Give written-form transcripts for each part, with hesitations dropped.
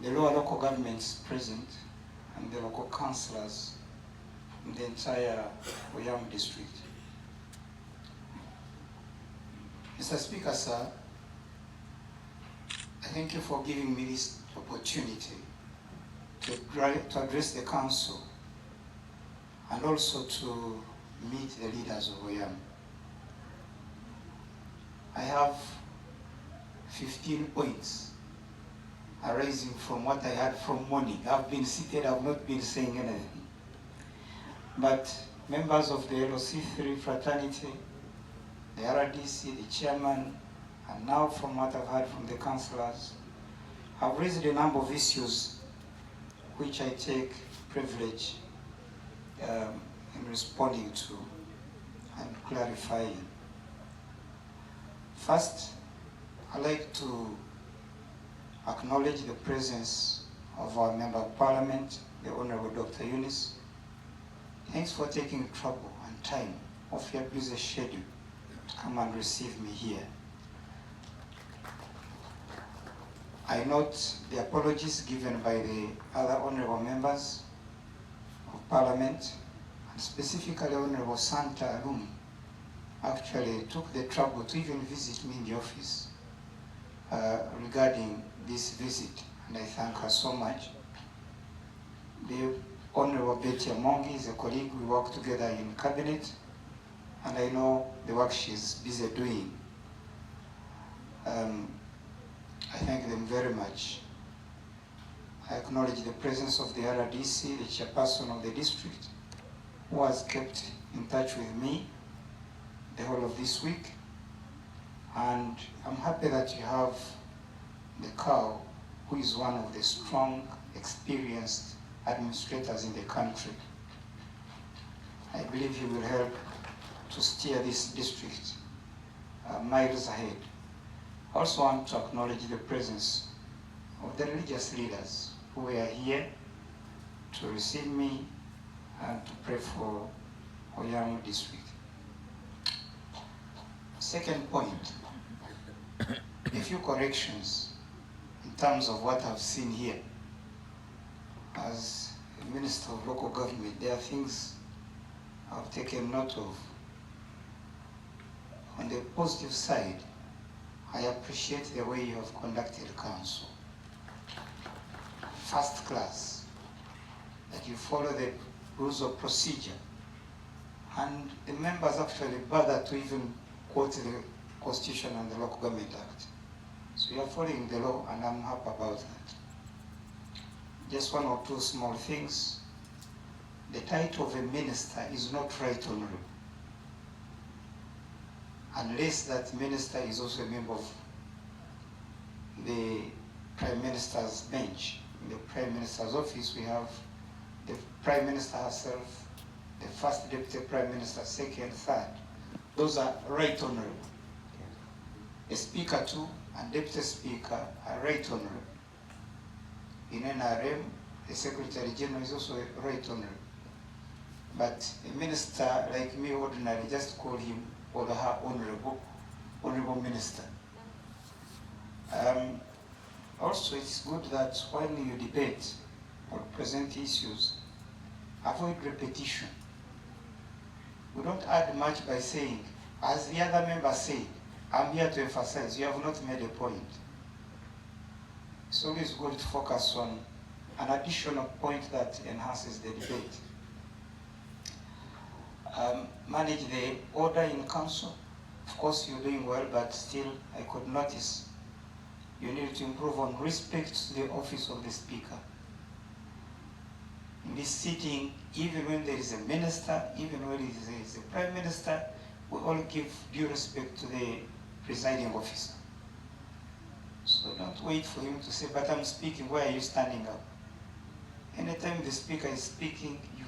the lower local governments present, and the local councillors in the entire Oyam district. Mr. Speaker, sir, I thank you for giving me this opportunity to address the council and also to meet the leaders of Oyam. I have 15 points arising from what I had from morning. I've been seated, I've not been saying anything. But members of the LOC3 fraternity, the RDC, the chairman, and now from what I've heard from the councillors, have raised a number of issues which I take privilege in responding to and clarifying. First, I'd like to acknowledge the presence of our Member of Parliament, the Honourable Dr. Eunice. Thanks for taking trouble and time off your busy schedule to come and receive me here. I note the apologies given by the other honourable members of Parliament, and specifically Honourable Santa Alum actually took the trouble to even visit me in the office regarding this visit, and I thank her so much. The Honourable Betty Amongi is a colleague, we work together in Cabinet, and I know the work she's busy doing. I thank them very much. I acknowledge the presence of the RDC, the chairperson of the district, who has kept in touch with me the whole of this week. And I'm happy that you have the cow, who is one of the strong, experienced administrators in the country. I believe he will help to steer this district miles ahead. I also want to acknowledge the presence of the religious leaders who were here to receive me and to pray for Oyam district. Second point, a few corrections in terms of what I've seen here. As a Minister of Local Government, there are things I've taken note of. On the positive side, I appreciate the way you have conducted council. First class, that you follow the rules of procedure. And the members actually bother to even quote the Constitution and the Local Government Act. So you are following the law, and I'm happy about that. Just one or two small things. The title of a minister is not right honorable, unless that minister is also a member of the Prime Minister's bench. In the Prime Minister's office, we have the Prime Minister herself, the First Deputy Prime Minister, second, third. Those are right honorable. A Speaker too and Deputy Speaker are right honorable. In NRM, the Secretary General is also a right honorable. But a minister like me, ordinary, just call him or her honorable minister. Also, it's good that when you debate or present issues, avoid repetition. We don't add much by saying, as the other member said, I'm here to emphasize, you have not made a point. It's always good to focus on an additional point that enhances the debate. Manage the order in council. Of course, you're doing well, but still, I could notice you need to improve on respect to the office of the Speaker. In this sitting, even when there is a minister, even when there is a Prime Minister, we all give due respect to the presiding officer. So don't wait for him to say, but I'm speaking, why are you standing up? Anytime the Speaker is speaking, you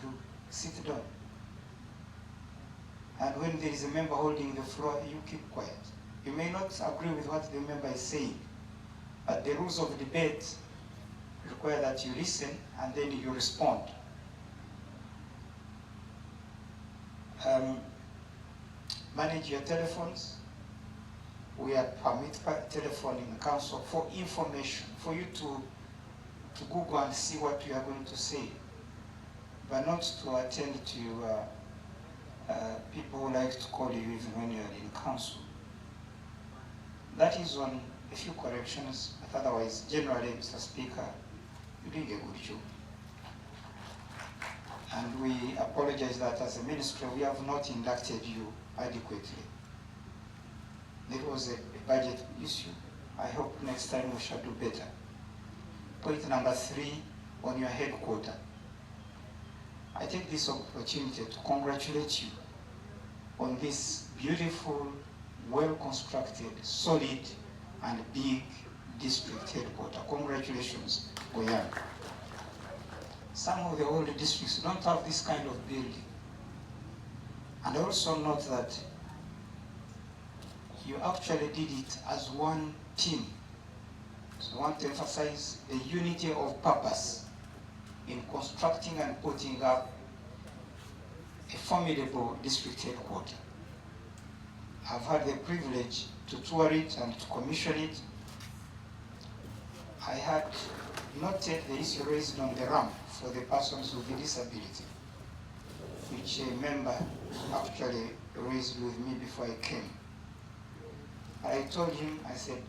sit down. And when there is a member holding the floor, you keep quiet. You may not agree with what the member is saying, but the rules of debate require that you listen and then you respond. Manage your telephones. We are permit telephone in council for information, for you to to Google and see what you are going to say, but not to attend to people who like to call you even when you are in council. That is on a few corrections, but otherwise, generally, Mr. Speaker, you're doing a good job. And we apologize that as a ministry, we have not inducted you adequately. It was a budget issue. I hope next time we shall do better. Point number 3, on your headquarters. I take this opportunity to congratulate you on this beautiful, well-constructed, solid, and big district headquarters. Congratulations, Oyam. Some of the older districts don't have this kind of building. And also note that you actually did it as one team. So I want to emphasize the unity of purpose in constructing and putting up a formidable district headquarters. I've had the privilege to tour it and to commission it. I had noted the issue raised on the ramp for the persons with a disability, which a member actually raised with me before I came. I told him, I said,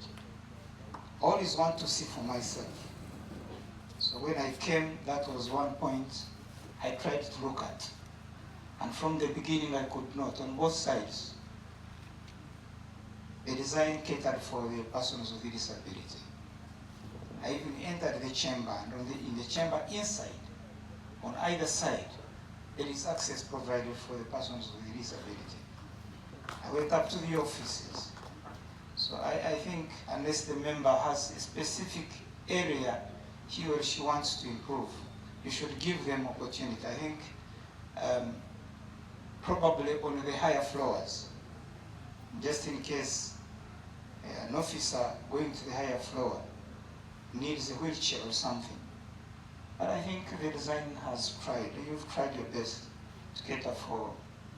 I always want to see for myself. So when I came, that was one point I tried to look at. And from the beginning, I could not, on both sides, the design catered for the persons with a disability. I even entered the chamber, and in the chamber inside, on either side, there is access provided for the persons with a disability. I went up to the offices. So I think unless the member has a specific area he or she wants to improve, you should give them opportunity. I think probably on the higher floors, just in case an officer going to the higher floor needs a wheelchair or something. But I think the design has tried. You've tried your best to cater for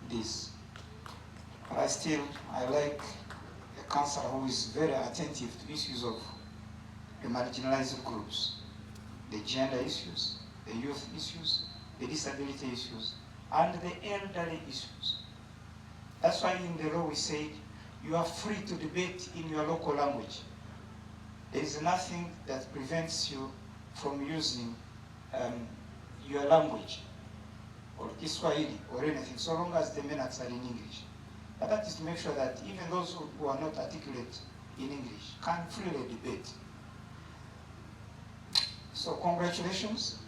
this. But I like a councillor who is very attentive to issues of the marginalized groups, the gender issues, the youth issues, the disability issues, and the elderly issues. That's why in the law we said you are free to debate in your local language. There is nothing that prevents you from using your language, or Kiswahili, or anything, so long as the minutes are in English. But that is to make sure that even those who are not articulate in English can freely debate. So congratulations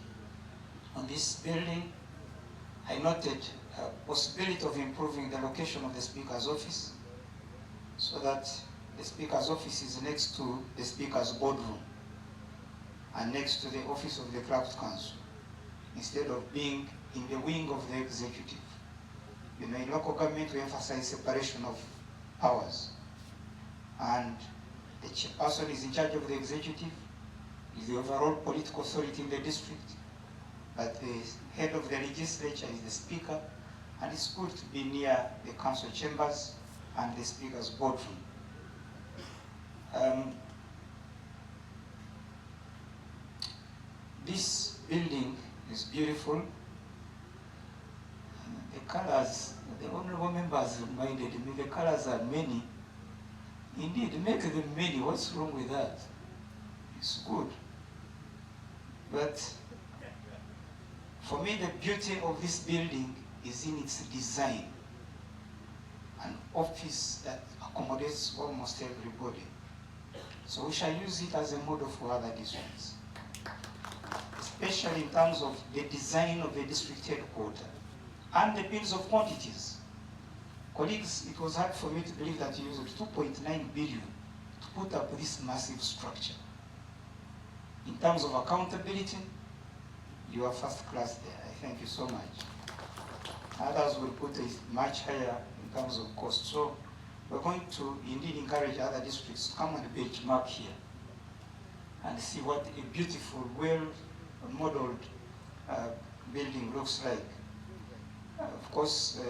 on this building. I noted a possibility of improving the location of the Speaker's office so that the Speaker's office is next to the Speaker's boardroom and next to the office of the Craft Council, instead of being in the wing of the executive. You know, in local government, we emphasize separation of powers. And the chairperson is in charge of the executive, is the overall political authority in the district, but the head of the legislature is the Speaker, and it's good to be near the council chambers and the Speaker's boardroom. This building is beautiful. The colors, the honorable members reminded me, the colors are many. Indeed, make them many. What's wrong with that? It's good. But for me, the beauty of this building is in its design. An office that accommodates almost everybody. So we shall use it as a model for other districts, especially in terms of the design of the district headquarters and the bills of quantities. Colleagues, it was hard for me to believe that you used 2.9 billion to put up this massive structure. In terms of accountability, you are first class there. I thank you so much. Others will put it much higher in terms of cost. So we're going to indeed encourage other districts to come and benchmark here and see what a beautiful, well-modeled building looks like. Of course,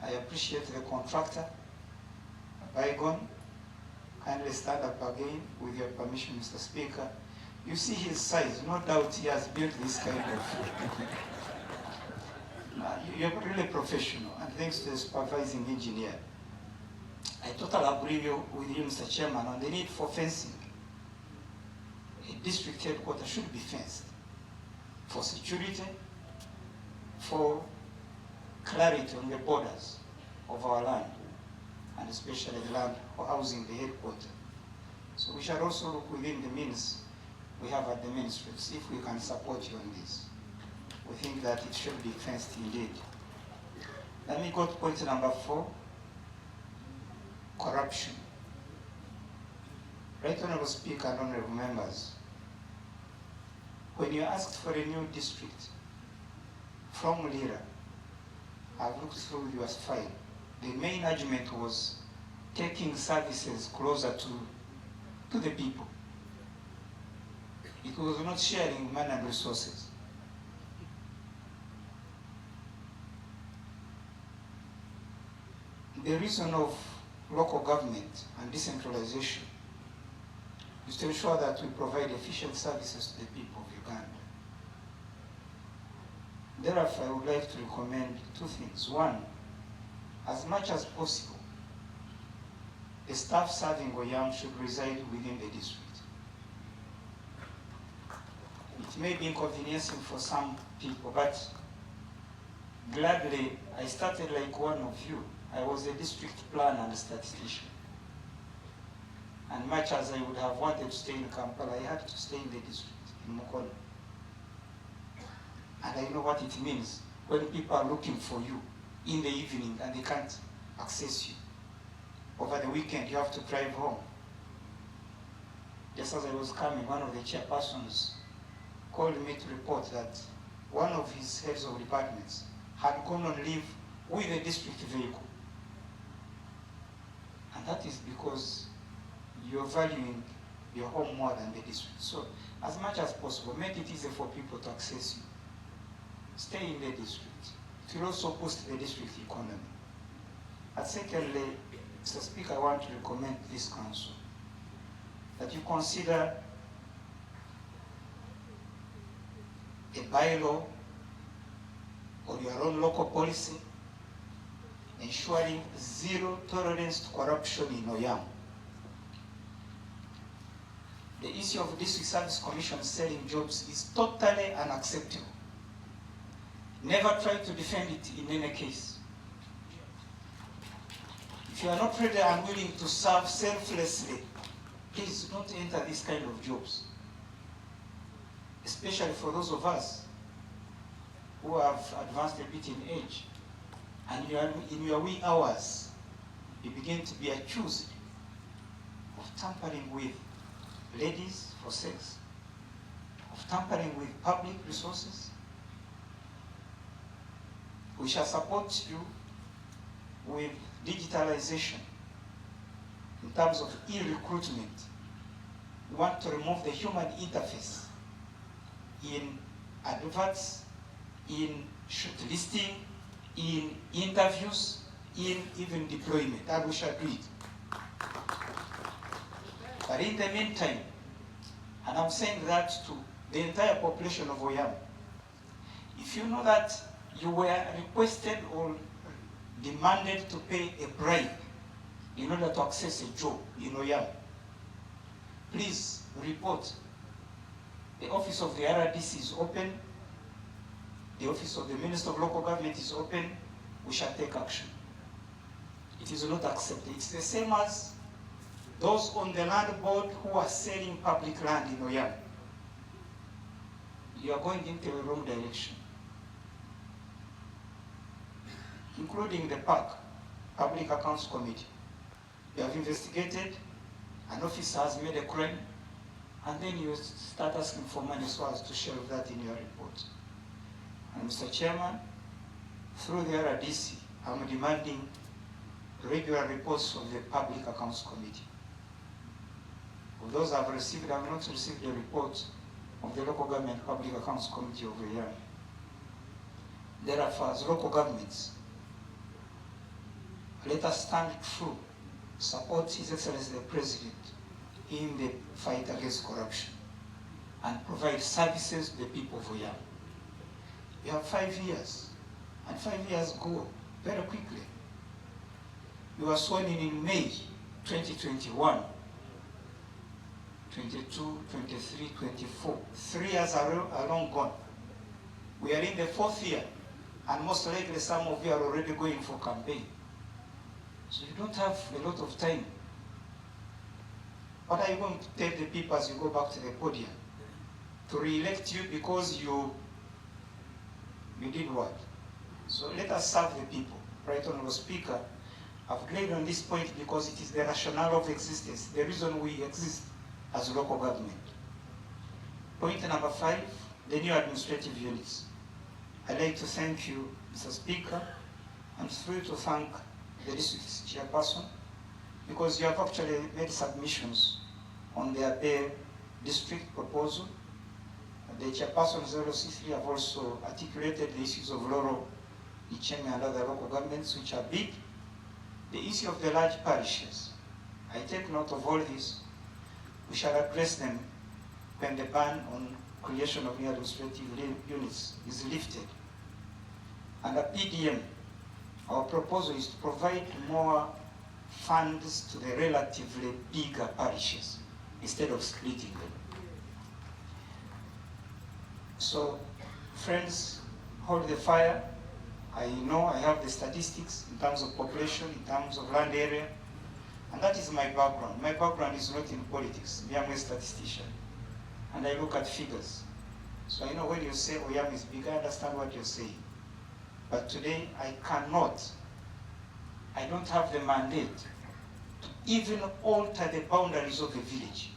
I appreciate the contractor, Bygone. Kindly stand up again with your permission, Mr. Speaker. You see his size, no doubt he has built this kind of... You're really professional, and thanks to the supervising engineer. I totally agree with you, Mr. Chairman, on the need for fencing. A district headquarters should be fenced for security, for clarity on the borders of our land, and especially the land for housing the headquarters. So we shall also look within the means we have at the ministry, see if we can support you on this. We think that it should be fenced indeed. Let me go to point number 4, corruption. Right Honorable Speaker and Honorable Members, when you asked for a new district from Lira, I've looked through your file. The main argument was taking services closer to the people. It was not sharing money and resources. The reason of local government and decentralization is to ensure that we provide efficient services to the people of Uganda. Therefore, I would like to recommend 2 things. 1, as much as possible, the staff serving Oyam should reside within the district. It may be inconveniencing for some people, but gladly, I started like one of you. I was a district planner and a statistician. And much as I would have wanted to stay in Kampala, I had to stay in the district, in Mukono. And I know what it means when people are looking for you in the evening and they can't access you. Over the weekend, you have to drive home. Just as I was coming, one of the chairpersons called me to report that one of his heads of departments had gone on leave with a district vehicle. And that is because you're valuing your home more than the district. So, as much as possible, make it easy for people to access you. Stay in the district. It will also boost the district economy. And secondly, Mr. Speaker, I want to recommend this council that you consider a bylaw or your own local policy ensuring zero tolerance to corruption in Oyam. The issue of District Service Commission selling jobs is totally unacceptable. Never try to defend it in any case. If you are not ready and willing to serve selflessly, please don't enter this kind of jobs. Especially for those of us who have advanced a bit in age, and you are in your wee hours, you begin to be accused of tampering with ladies for sex, of tampering with public resources. We shall support you with digitalization in terms of e-recruitment. We want to remove the human interface in adverts, in shortlisting, in interviews, in even deployment, and we shall do it. But in the meantime, and I'm saying that to the entire population of Oyam, if you know that you were requested or demanded to pay a bribe in order to access a job in Oyam, please report. The office of the RDC is open. The office of the Minister of Local Government is open. We shall take action. It is not accepted. It's the same as those on the land board who are selling public land in Oyam. You are going into the wrong direction. Including the PAC, Public Accounts Committee. You have investigated, an officer has made a crime, and then you start asking for money so as to shelve that in your report. And Mr. Chairman, through the RDC, I'm demanding regular reports from the Public Accounts Committee. Of those I've received, I've not received a report of the Local Government Public Accounts Committee of Oyam. Therefore, as local governments, let us stand true, support His Excellency the President in the fight against corruption, provide services to the people of Oyam. You have 5 years, and 5 years go very quickly. You were sworn in May 2021, 22, 23, 24. 3 years are long gone. We are in the 4th year, and most likely some of you are already going for campaign. So you don't have a lot of time. What are you going to tell the people as you go back to the podium? To re-elect you because you did what? So let us serve the people. Right, Honorable Speaker, I've played on this point because it is the rationale of existence, the reason we exist as local government. Point number 5, the new administrative units. I'd like to thank you, Mr. Speaker, and through you to thank the district chairperson, because you have actually made submissions on their Bay district proposal. The chairpersons of LOC3 have also articulated the issues of rural, Icheme and other local governments, which are big. The issue of the large parishes. I take note of all this. We shall address them when the ban on creation of new administrative units is lifted. Under PDM, our proposal is to provide more funds to the relatively bigger parishes instead of splitting them. So, friends, hold the fire. I know I have the statistics in terms of population, in terms of land area, and that is my background. My background is not in politics. I am a statistician, and I look at figures. So I know when you say Oyam is big, I understand what you're saying. But today, I don't have the mandate to even alter the boundaries of a village.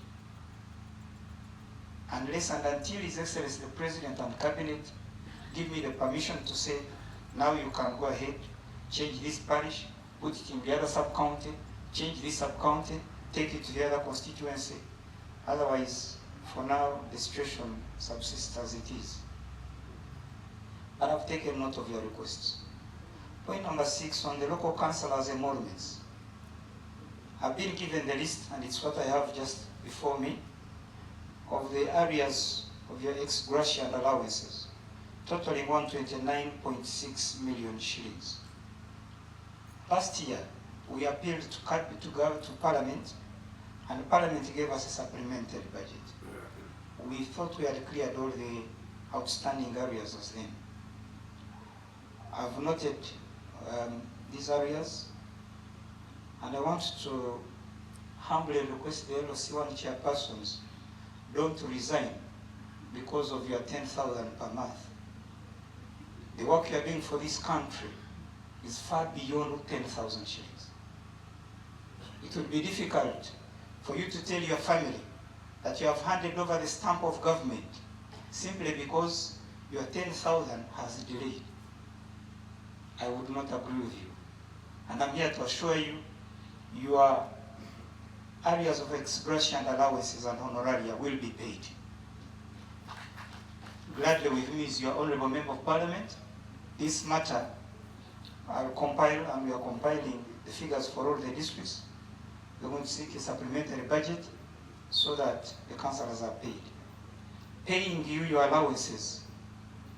Unless and until His Excellency the President and Cabinet give me the permission to say, now you can go ahead, change this parish, put it in the other sub-county, change this sub-county, take it to the other constituency. Otherwise, for now, the situation subsists as it is. But I've taken note of your requests. Point number 6, on the local councillors' emoluments. I've been given the list, and it's what I have just before me, of the areas of your ex gratia and allowances, totaling 129.6 million shillings. Last year, we appealed to Parliament, and Parliament gave us a supplementary budget. We thought we had cleared all the outstanding areas as then. I've noted these areas, and I want to humbly request the LOC1 chairpersons don't resign because of your 10,000 per month. The work you are doing for this country is far beyond 10,000 shillings. It will be difficult for you to tell your family that you have handed over the stamp of government simply because your 10,000 has delayed. I would not agree with you. And I'm here to assure you, your areas of ex gratia and allowances and honoraria will be paid. Gladly with me is your Honourable Member of Parliament. This matter, I'll compile, and we are compiling the figures for all the districts. We're going to seek a supplementary budget so that the councillors are paid. Paying you your allowances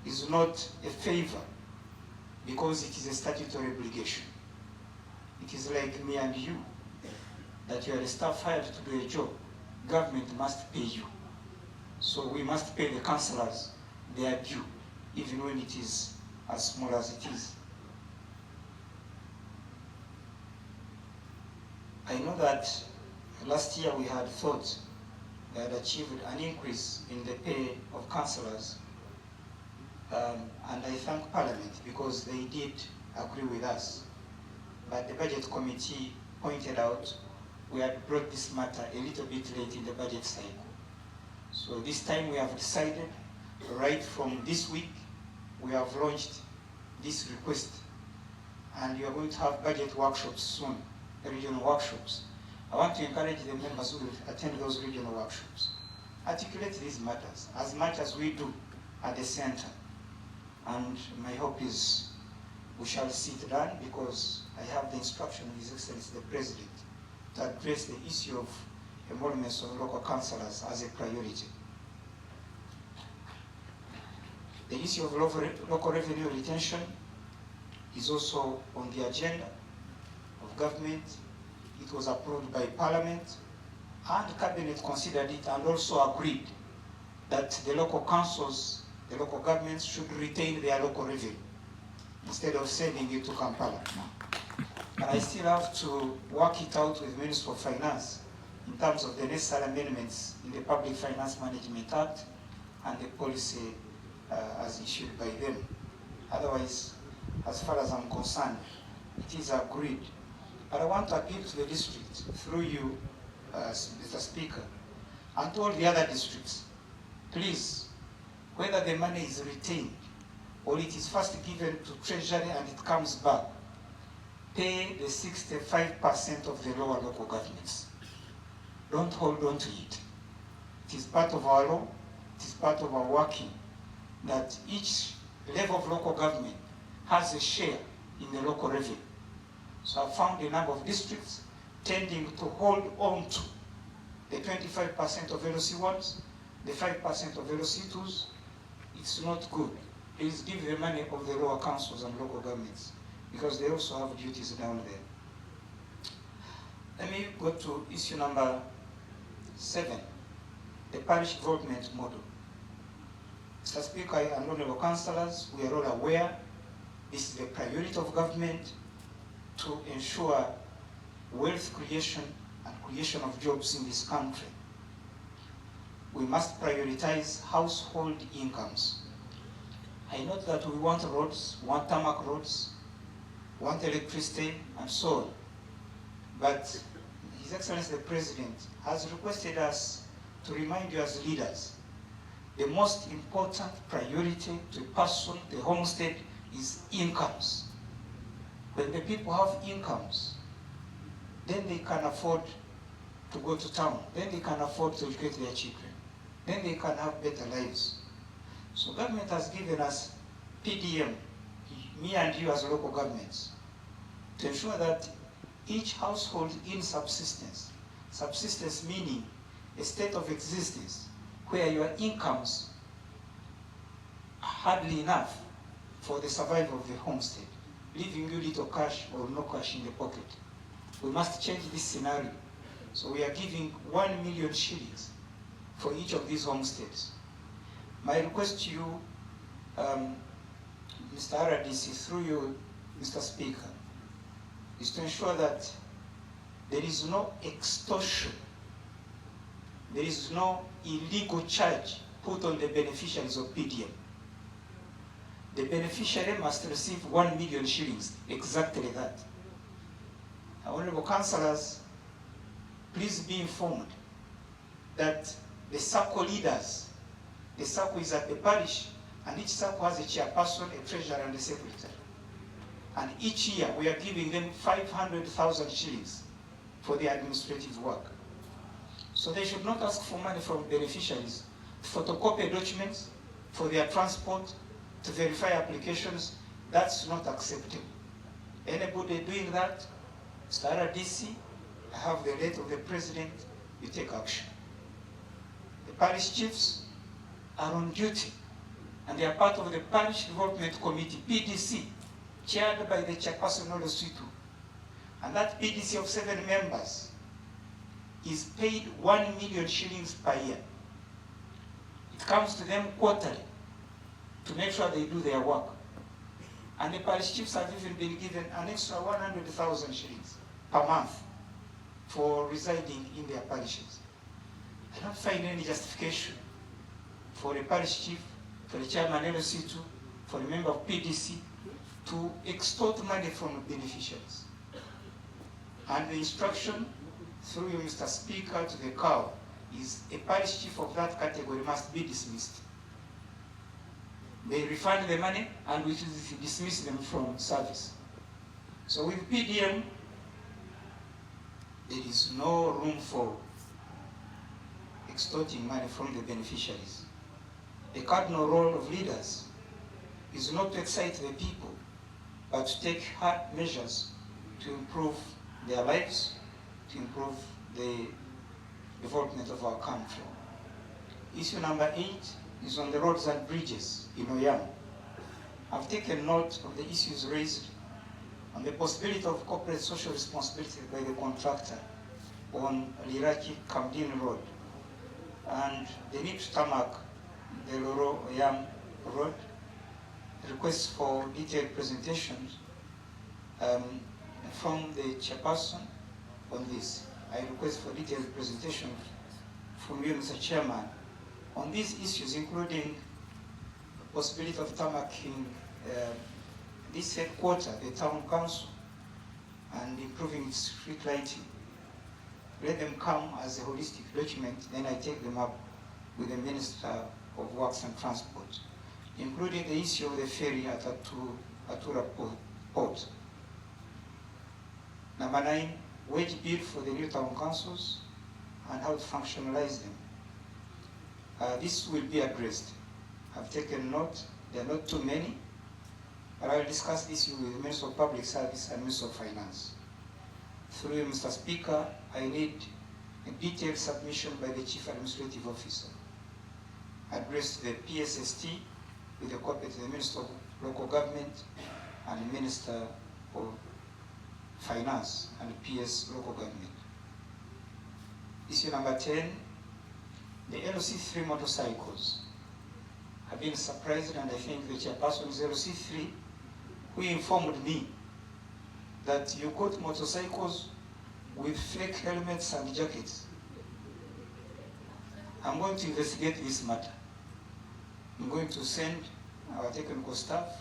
is not a favor because it is a statutory obligation. It is like me and you, that you are a staff hired to do a job. Government must pay you. So we must pay the councillors their due, even when it is as small as it is. I know that last year we had thought we had achieved an increase in the pay of councillors, and I thank Parliament because they did agree with us. But the Budget Committee pointed out we had brought this matter a little bit late in the budget cycle. So this time we have decided, right from this week, we have launched this request. And you are going to have budget workshops soon, regional workshops. I want to encourage the members who will attend those regional workshops. Articulate these matters as much as we do at the center. And my hope is we shall see it done because I have the instruction of His Excellency the President to address the issue of emoluments of local councillors as a priority. The issue of local revenue retention is also on the agenda of government. It was approved by Parliament, and Cabinet considered it and also agreed that the local councils, the local governments should retain their local revenue instead of sending it to Kampala. But I still have to work it out with Minister of Finance in terms of the necessary amendments in the Public Finance Management Act and the policy as issued by them. Otherwise, as far as I'm concerned, it is agreed. But I want to appeal to the district through you, Mr. Speaker, and to all the other districts. Please, whether the money is retained or it is first given to Treasury and it comes back, pay the 65% of the lower local governments. Don't hold on to it. It is part of our law, it is part of our working, that each level of local government has a share in the local revenue. So I've found a number of districts tending to hold on to the 25% of LOC1s, the 5% of LOC2s. It's not good. Please give the money of the lower councils and local governments, because they also have duties down there. Let me go to issue number 7, the parish development model. Mr. Speaker and honorable councillors, we are all aware this is the priority of government to ensure wealth creation and creation of jobs in this country. We must prioritize household incomes. I note that we want roads, want tarmac roads, want electricity, and so on. But His Excellency the President has requested us to remind you as leaders, the most important priority to a person, the homestead, is incomes. When the people have incomes, then they can afford to go to town, then they can afford to educate their children, then they can have better lives. So government has given us PDM, me and you as local governments, to ensure that each household in subsistence meaning a state of existence where your incomes are hardly enough for the survival of the homestead, leaving you little cash or no cash in the pocket. We must change this scenario. So we are giving 1 million shillings for each of these homesteads. My request to you, Mr. RDC, through you, Mr. Speaker, is to ensure that there is no extortion, there is no illegal charge put on the beneficiaries of PDM. The beneficiary must receive 1 million shillings, exactly that. Honorable councillors, please be informed that the circle leaders, the circle is at the parish, and each circle has a chairperson, a treasurer, and a secretary. And each year we are giving them 500,000 shillings for their administrative work. So they should not ask for money from beneficiaries to photocopy documents, for their transport, to verify applications. That's not acceptable. Anybody doing that, Mr. RDC, I have the letter of the President, you take action. The parish chiefs are on duty, and they are part of the Parish Development Committee, PDC, chaired by the chairperson Olositu. And that PDC of 7 members is paid 1 million shillings per year. It comes to them quarterly to make sure they do their work. And the parish chiefs have even been given an extra 100,000 shillings per month for residing in their parishes. I don't find any justification for a parish chief, for a chairman LC2, for a member of PDC to extort money from beneficiaries. And the instruction through you, Mr. Speaker, to the COW is a parish chief of that category must be dismissed. They refund the money and we dismiss them from service. So with PDM, there is no room for extorting money from the beneficiaries. The cardinal role of leaders is not to excite the people, but to take hard measures to improve their lives, to improve the development of our country. Issue number 8, is on the roads and bridges in Oyam. I've taken note of the issues raised on the possibility of corporate social responsibility by the contractor on Liraki Kamdin Road and the need to tarmac the Loro Oyam Road. Requests for detailed presentations from the chairperson on this. I request for detailed presentation from you, Mr. Chairman, on these issues, including the possibility of tarmacking this headquarter, the town council, and improving its street lighting. Let them come as a holistic document, then I take them up with the Minister of Works and Transport, including the issue of the ferry at Atura Port. Number 9, wage bill for the new town councils and how to functionalize them. This will be addressed. I've taken note, there are not too many, but I will discuss this with the Minister of Public Service and Minister of Finance. Through you, Mr. Speaker, I need a detailed submission by the Chief Administrative Officer. Address the PSST with a copy to the Minister of Local Government and the Minister of Finance and the PS Local Government. Issue number 10, the LOC3 motorcycles. I've been surprised, and I think the chairperson is LOC3 who informed me that you got motorcycles with fake helmets and jackets. I'm going to investigate this matter. I'm going to send our technical staff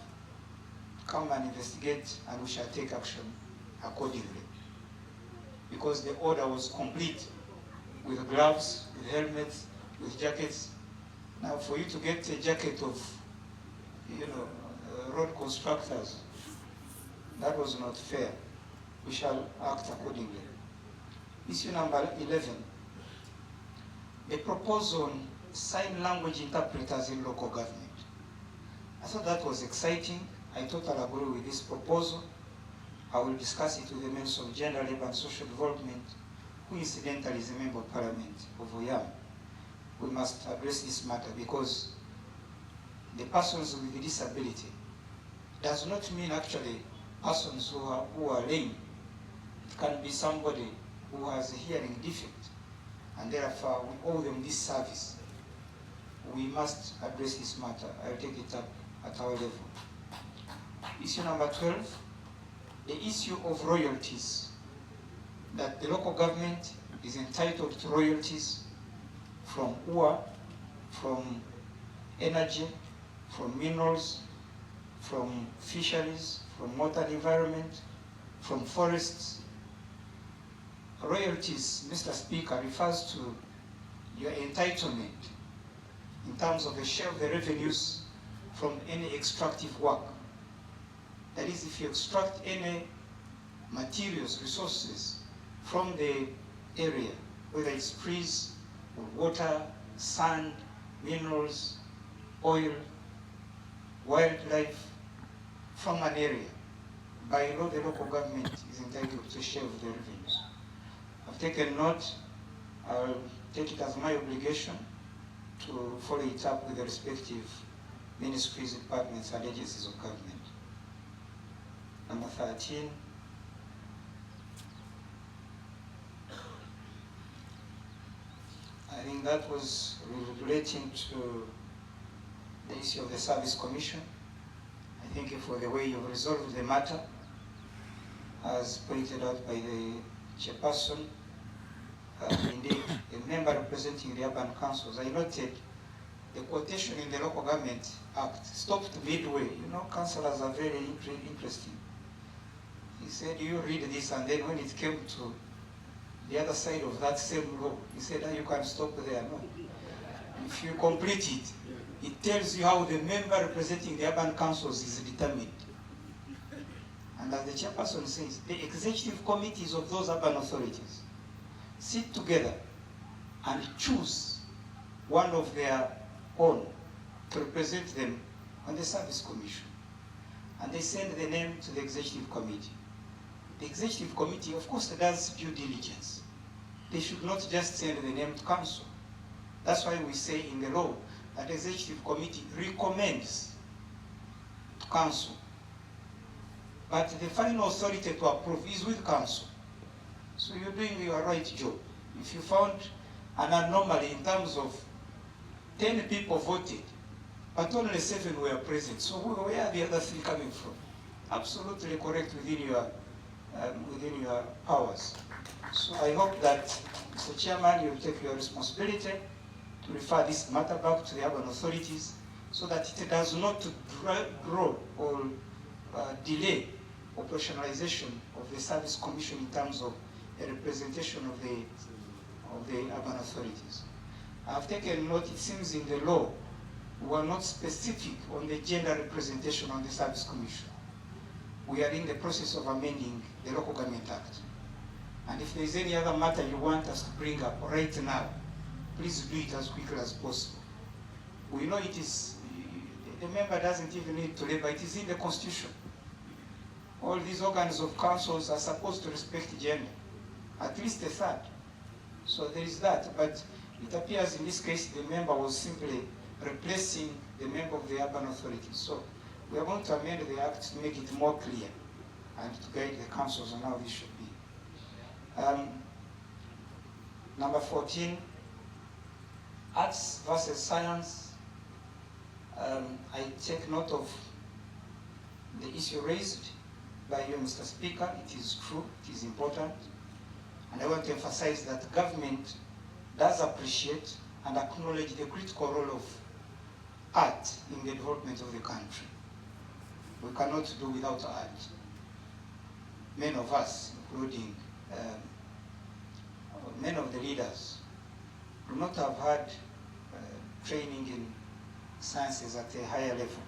to come and investigate, and we shall take action accordingly. Because the order was complete with gloves, with helmets, with jackets. Now for you to get a jacket of, road constructors, that was not fair. We shall act accordingly. Issue number 11, the proposal on sign language interpreters in local government. I thought that was exciting. I totally agree with this proposal. I will discuss it with the Minister of Gender, Labour and Social Development, who incidentally is a member of Parliament of Oyam. We must address this matter because the persons with disability does not mean actually persons who are lame. It can be somebody who has a hearing defect, and therefore we owe them this service. We must address this matter. I'll take it up at our level. Issue number 12, the issue of royalties. That the local government is entitled to royalties from UA, from energy, from minerals, from fisheries, from water and environment, from forests. Royalties, Mr. Speaker, refers to your entitlement in terms of a share of the revenues from any extractive work. That is, if you extract any materials, resources from the area, whether it's trees, water, sand, minerals, oil, wildlife, from an area, by law the local government is entitled to a share of the revenues. I've taken note. I'll take it as my obligation to follow it up with the respective ministries, departments, and agencies of government. Number 13, I think that was relating to the issue of the Service Commission. I thank you for the way you've resolved the matter, as pointed out by the chairperson. Indeed, a member representing the urban councils, I noted the quotation in the Local Government Act stopped midway. Councillors are very interesting. He said, you read this, and then when it came to the other side of that same law, he said, you can stop there. No. If you complete it, it tells you how the member representing the urban councils is determined. And as the chairperson says, the executive committees of those urban authorities sit together and choose one of their own to represent them on the Service Commission. And they send the name to the Executive Committee. The Executive Committee, of course, does due diligence. They should not just send the name to Council. That's why we say in the law that the executive committee recommends to council. But the final authority to approve is with council. So you're doing your right job. If you found an anomaly in terms of 10 people voted, but only 7 were present, so where are the other 3 coming from? Absolutely correct within your powers. So I hope that, Mr. Chairman, you will take your responsibility to refer this matter back to the urban authorities so that it does not draw or delay operationalization of the service commission in terms of a representation of the urban authorities. I've taken note, it seems in the law, we are not specific on the gender representation on the service commission. We are in the process of amending the Local Government Act. And if there is any other matter you want us to bring up right now, please do it as quickly as possible. We know it is, the member doesn't even need to labor, it is in the Constitution. All these organs of councils are supposed to respect gender, at least a third. So there is that, but it appears in this case the member was simply replacing the member of the urban authority. So we are going to amend the act to make it more clear and to guide the councils on how this should be. Number 14, arts versus science. I take note of the issue raised by you, Mr. Speaker. It is true, it is important. And I want to emphasize that government does appreciate and acknowledge the critical role of art in the development of the country. We cannot do without art. Many of us, including many of the leaders, do not have had training in sciences at a higher level.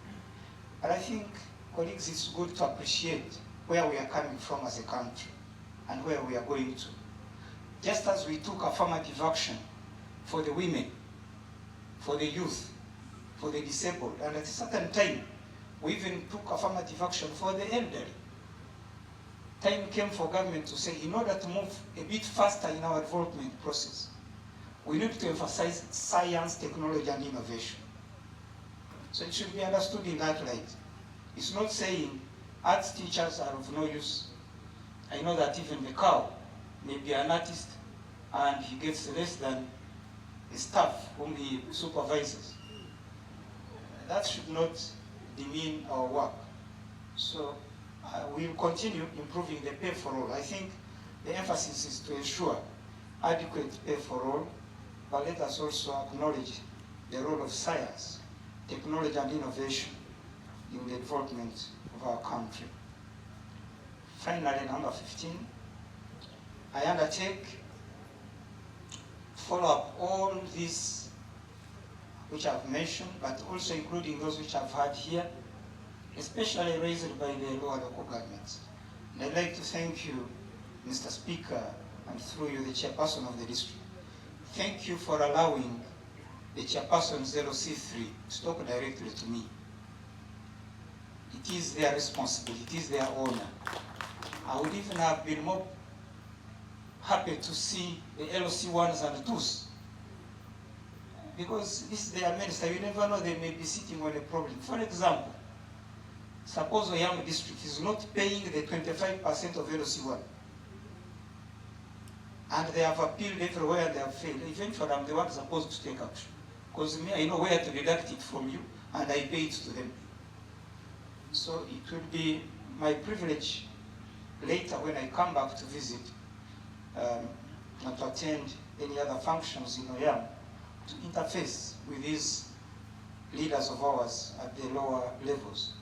But I think, colleagues, it's good to appreciate where we are coming from as a country and where we are going to. Just as we took affirmative action for the women, for the youth, for the disabled, and at a certain time, we even took affirmative action for the elderly. Time came for government to say, in order to move a bit faster in our development process, we need to emphasize science, technology, and innovation. So it should be understood in that light. It's not saying arts teachers are of no use. I know that even the cow may be an artist and he gets less than the staff whom he supervises. That should not demean our work. So we'll continue improving the pay for all. I think the emphasis is to ensure adequate pay for all, but let us also acknowledge the role of science, technology, and innovation in the development of our country. Finally, number 15, I undertake to follow up all these which I've mentioned, but also including those which I've had here, especially raised by the lower local governments. And I'd like to thank you, Mr. Speaker, and through you, the chairperson of the district. Thank you for allowing the chairperson's LOC3 to talk directly to me. It is their responsibility, it is their honor. I would even have been more happy to see the LOC1s and 2s, because this is their minister. You never know, they may be sitting on a problem. For example, suppose Oyam district is not paying the 25% of LOC1, and they have appealed everywhere and they have failed. Eventually, I'm the one supposed to take action, because me, I know where to deduct it from you, and I pay it to them. So it will be my privilege later when I come back to visit and to attend any other functions in Oyam, to interface with these leaders of ours at the lower levels.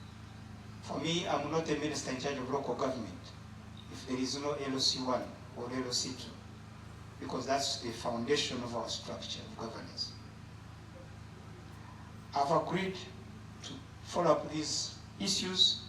For me, I'm not a minister in charge of local government if there is no LOC1 or LOC2, because that's the foundation of our structure of governance. I've agreed to follow up these issues